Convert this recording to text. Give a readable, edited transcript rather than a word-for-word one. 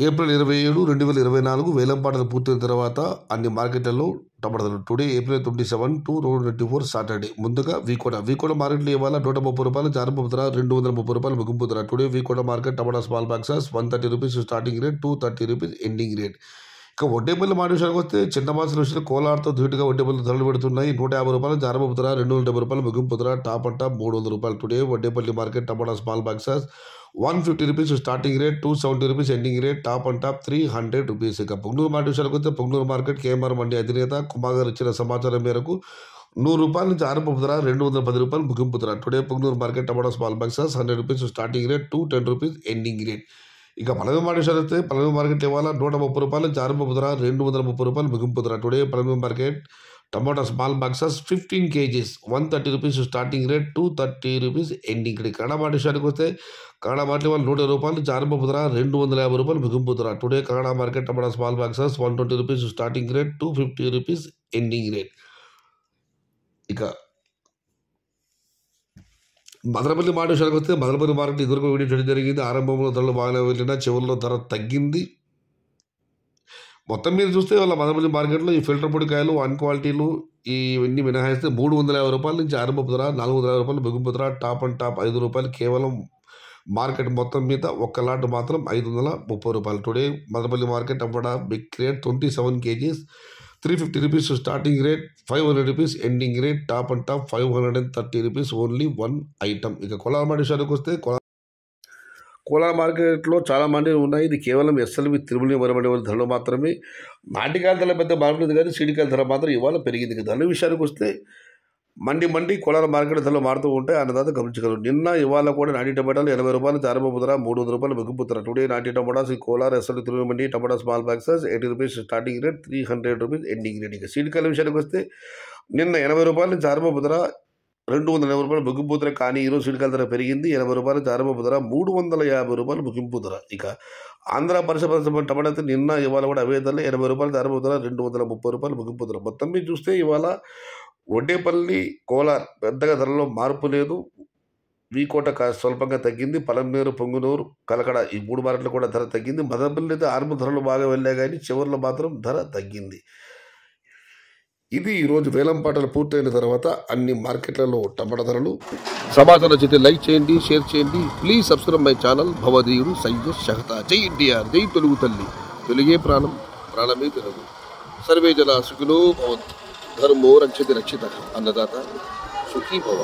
April 27, 2024 వేలంపాటలు పూర్తయిన తర్వాత అన్ని మార్కెట్లలో టమాటాలు. Today April 27 to 2024 Saturday. ముందుగా వీకోట మార్కెట్లో ఇవాళ 130 రూపాయలు జారంభ ధర, 230 రూపాయలు ముగింపు ధర. Today V Kota market tomato small boxes 130 rupees starting rate, 230 rupees ending rate. ఇక వడ్డేపల్లి మాట విషయానికి వస్తే చిన్న మాసల విషయంలో కోలార్తో ధీటుగా వడ్డేపల్లి ధరలు పెడుతున్నాయి. 150 రూపాయలు జారంభ ధర, 270 రూపాయలు ముగింపు ధర. టాప్ అండ్ టాప్ 300 రూపాయలు. Today Vaddepalli market tomato small boxes 150 rupees starting rate, 270 rupees ending rate. Top and top 300 rupees. ఇక పొంగనూరు మాట విషయానికి వస్తే పొంగనూరు మార్కెట్ కేఎంఆర్ మండి అధినేత కుమార్ గారు ఇచ్చిన సమాచారం మేరకు 100 రూపాయల నుంచి ఆరంభ ధర, 210 రూపాయలు ముగింపు ధర. Today Punganur market tomato small boxes 100 rupees starting rate, 210 rupees ending rate. ఇక పలవి మాట విషయాలు వస్తే పలవి మార్కెట్ ఇవాళ 130 రూపాయలు ఆరంభ ధర, 230 రూపాయలు ముగింపు ధర. టుడే పలవి market tomato small boxes 15 kgs 130 rupees starting rate, 230 rupees ending rate. Kannada మాట విషయానికి వస్తే కన్నడ మార్కెట్ వాళ్ళు 120 రూపాయలు ఆరంభ ధర, 250 రూపాయలు ముగింపు ధర. Today Kannada market tomato small boxes 120 rupees starting rate, 250 rupees ending rate. ఇక మదనపల్లి మాట విషయానికి వస్తే మదనపల్లి మార్కెట్ ఇదివరకు వీడియో చేయడం జరిగింది. ఆరంభంలో ధరలు బాగానే వెళ్ళినా చివరిలో ధర తగ్గింది. మొత్తం మీద చూస్తే వాళ్ళ మదనపల్లి మార్కెట్లో ఈ ఫిల్టర్ పొడి కాయలు, అన్ క్వాలిటీలు ఇవన్నీ మినహాయిస్తే 350 రూపాయల నుంచి ఆరంభ ధర, 450 రూపాయలు ముగింపు ధర. టాప్ అండ్ టాప్ 5 రూపాయలు కేవలం. మార్కెట్ మొత్తం మీద ఒక్క లాట్ మాత్రం 530 రూపాయలు. Today Madanapalle market tomato big rate 27 kgs 350 rupees starting rate, 500 rupees ending rate. Top and top 530 rupees only one item. ఇక కోలార్ మాట విషయానికి వస్తే కోలార్ మార్కెట్లో చాలా మంది ఉన్నాయి. ఇది కేవలం ఎస్ఎల్వి తిరుమల మరమడి ధరలు మాత్రమే. నాటికాయల ధర పెద్ద మార్పు కానీ సీడికాయల ధర మాత్రం ఇవాళ పెరిగింది. ధరల విషయానికి వస్తే మండి కోలార్ మార్కెట్ ధరలు మారుతూ ఉంటాయి. అన్నదాత గమనించగలరు. నిన్న ఇవాళ కూడా నాటి టమాటాలు 80 రూపాయలు ఆరంభ ధర, 300 రూపాయలు ముగింపు ధర. టుడే నాటి టమాటాస్ ఈ Kolar SLV Tirumala mandi tomato small boxes 80 rupees starting rate, 300 rupees ending rate. ఇక సీడికాయల విషయానికి వస్తే నిన్న 80 రూపాయల నుంచి ఆరంభ ధర, 280 రూపాయలు ముగింపు ధర. కానీ ఈరోజు సీడికాయల ధర పెరిగింది. 80 రూపాయలు ఆరంభ ధర, 350 రూపాయలు ముగింపు ధర. ఇక ఆంధ్ర పరిశ్రమ టమాటా అయితే నిన్న ఇవాళ కూడా అవే ధరలు. 80 రూపాయలు ఆరంభ ధర, 230 రూపాయలు ముగింపు ధర. మొత్తం మీద చూస్తే ఇవాళ వడ్డేపల్లి కోలార్ పెద్దగా ధరలో మార్పు లేదు. వీకోట స్వల్పంగా తగ్గింది. పలమనేరు, పొంగునూరు, కలకడ ఈ 3 మార్కెట్లు కూడా ధర తగ్గింది. మదనపల్లి అయితే ఆరంభ ధరలు బాగా వెళ్ళాయి కానీ చివరిలో మాత్రం ధర తగ్గింది. ఇది ఈరోజు వేలంపాటలు పూర్తయిన తర్వాత అన్ని మార్కెట్లలో టమాటా ధరలు. సమాచారం చేస్తే లైక్ చేయండి, షేర్ చేయండి. ప్లీజ్ సబ్స్క్రైబ్ మై ఛానల్ భవదీయుడు సయ్యద్ షహతా. జై ఎన్టీఆర్, జై తెలుగు తల్లి, తెలుగే ప్రాణం, ప్రాణమే తెలుగు. సర్వే జన సుఖినో భవంతు. ధర్మో రక్షతి రక్షిత. అన్నదాత సుఖీ భవ.